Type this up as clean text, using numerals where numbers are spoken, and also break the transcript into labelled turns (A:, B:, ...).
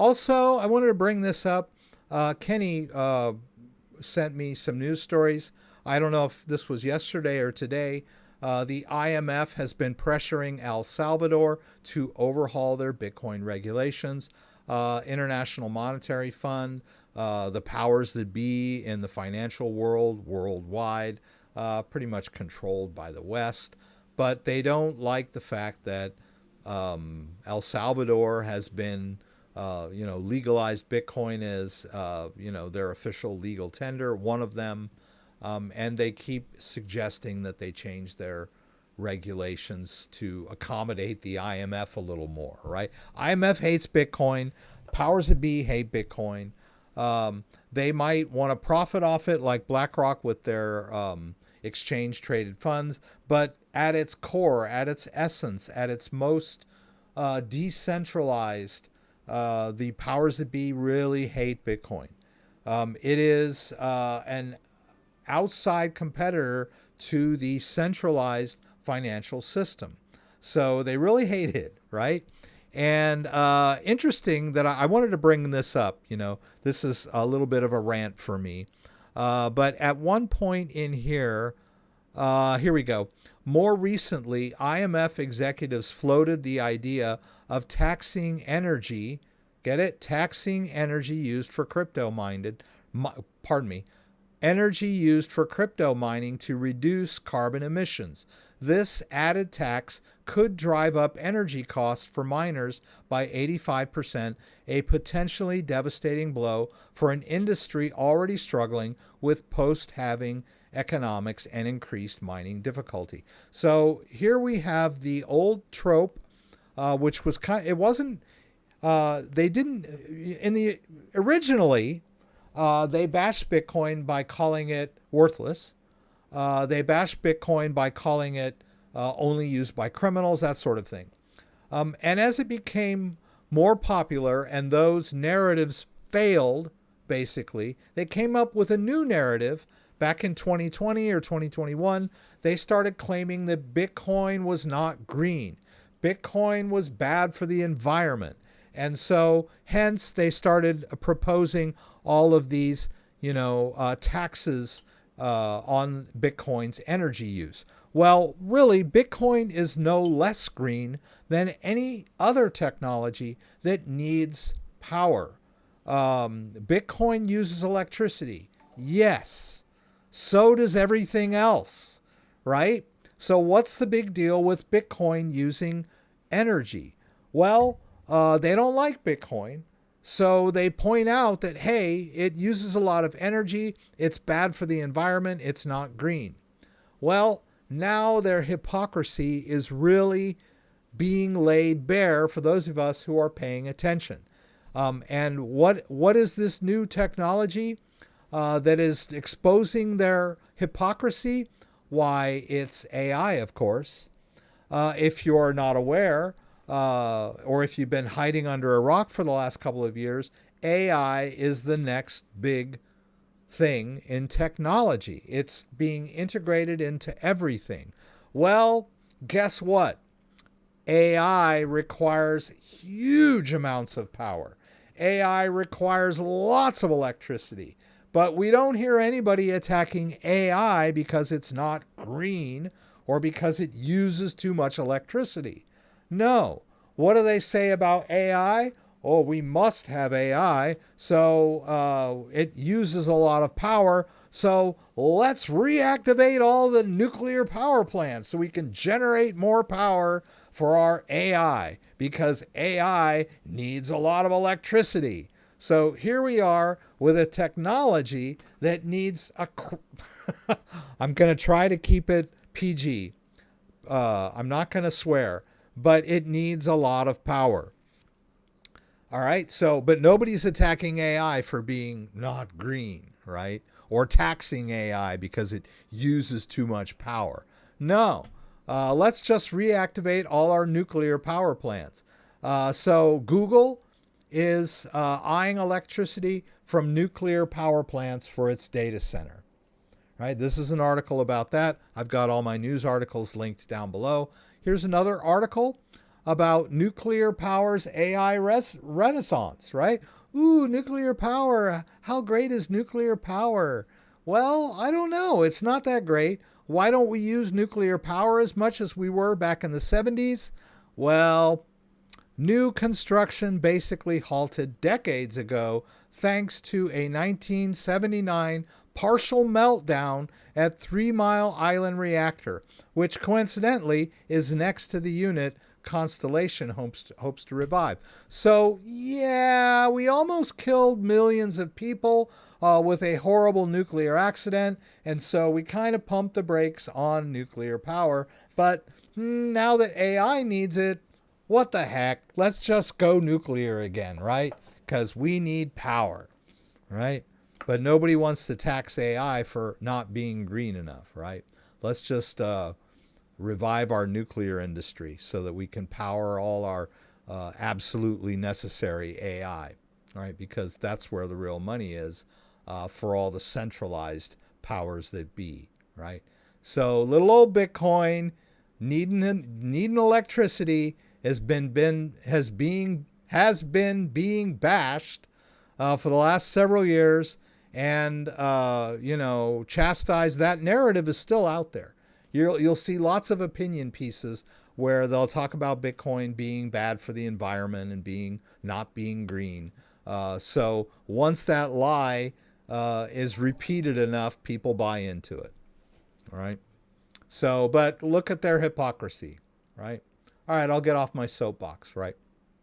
A: Also, I wanted to bring this up. Kenny sent me some news stories. I don't know if this was yesterday or today. The IMF has been pressuring El Salvador to overhaul their Bitcoin regulations. International Monetary Fund, the powers that be in the financial world worldwide, pretty much controlled by the West. But they don't like the fact that El Salvador has been, legalized Bitcoin as, their official legal tender, one of them. And they keep suggesting that they change their regulations to accommodate the IMF a little more, right? IMF hates Bitcoin. Powers that be hate Bitcoin. They might want to profit off it like BlackRock with their exchange traded funds, but at its core, at its essence, at its most decentralized, the powers that be really hate Bitcoin. It is an outside competitor to the centralized financial system. So they really hate it, right? And interesting that I wanted to bring this up. This is a little bit of a rant for me. But at one point in here we go. More recently, IMF executives floated the idea of taxing energy. Get it? Taxing energy used for energy used for crypto mining to reduce carbon emissions. This added tax could drive up energy costs for miners by 85%, a potentially devastating blow for an industry already struggling with post-halving economics and increased mining difficulty. So here we have the old trope, which was originally, they bashed Bitcoin by calling it worthless. They bashed Bitcoin by calling it only used by criminals, that sort of thing. And as it became more popular and those narratives failed, basically, they came up with a new narrative back in 2020 or 2021. They started claiming that Bitcoin was not green. Bitcoin was bad for the environment. And so hence they started proposing all of these, taxes on Bitcoin's energy use. Well, really, Bitcoin is no less green than any other technology that needs power. Bitcoin uses electricity. Yes. So does everything else, right? So what's the big deal with Bitcoin using energy? Well, they don't like Bitcoin. So they point out that, hey, it uses a lot of energy. It's bad for the environment. It's not green. Well, now their hypocrisy is really being laid bare for those of us who are paying attention. And what is this new technology that is exposing their hypocrisy? Why, it's AI, of course. If you're not aware, or if you've been hiding under a rock for the last couple of years, AI is the next big thing in technology. It's being integrated into everything. Well, guess what? AI requires huge amounts of power. AI requires lots of electricity. But we don't hear anybody attacking AI because it's not green or because it uses too much electricity. No. What do they say about AI? Oh, we must have AI, so it uses a lot of power, so let's reactivate all the nuclear power plants so we can generate more power for our AI, because AI needs a lot of electricity. So here we are with a technology that needs I'm going to try to keep it PG. I'm not going to swear, but it needs a lot of power. All right. So, but nobody's attacking AI for being not green, right? Or taxing AI because it uses too much power. No. Let's just reactivate all our nuclear power plants. So Google is eyeing electricity from nuclear power plants for its data center. Right? This is an article about that. I've got all my news articles linked down below. Here's another article. about nuclear power's AI renaissance, right? Ooh, nuclear power. How great is nuclear power? Well, I don't know. It's not that great. Why don't we use nuclear power as much as we were back in the 70s? Well, new construction basically halted decades ago thanks to a 1979 partial meltdown at 3 Mile Island reactor, which coincidentally is next to the unit Constellation hopes to revive. So, yeah, we almost killed millions of people with a horrible nuclear accident, and so we kind of pumped the brakes on nuclear power. But now that AI needs it, what the heck? Let's just go nuclear again, right? Because we need power, right? But nobody wants to tax AI for not being green enough, right? Let's just revive our nuclear industry so that we can power all our absolutely necessary AI, right? Because that's where the real money is for all the centralized powers that be, right? So little old Bitcoin needing electricity has been being bashed for the last several years, and chastised. That narrative is still out there. You'll see lots of opinion pieces where they'll talk about Bitcoin being bad for the environment and not being green. So once that lie is repeated enough, people buy into it. All right. So, but look at their hypocrisy, right? All right, I'll get off my soapbox, right?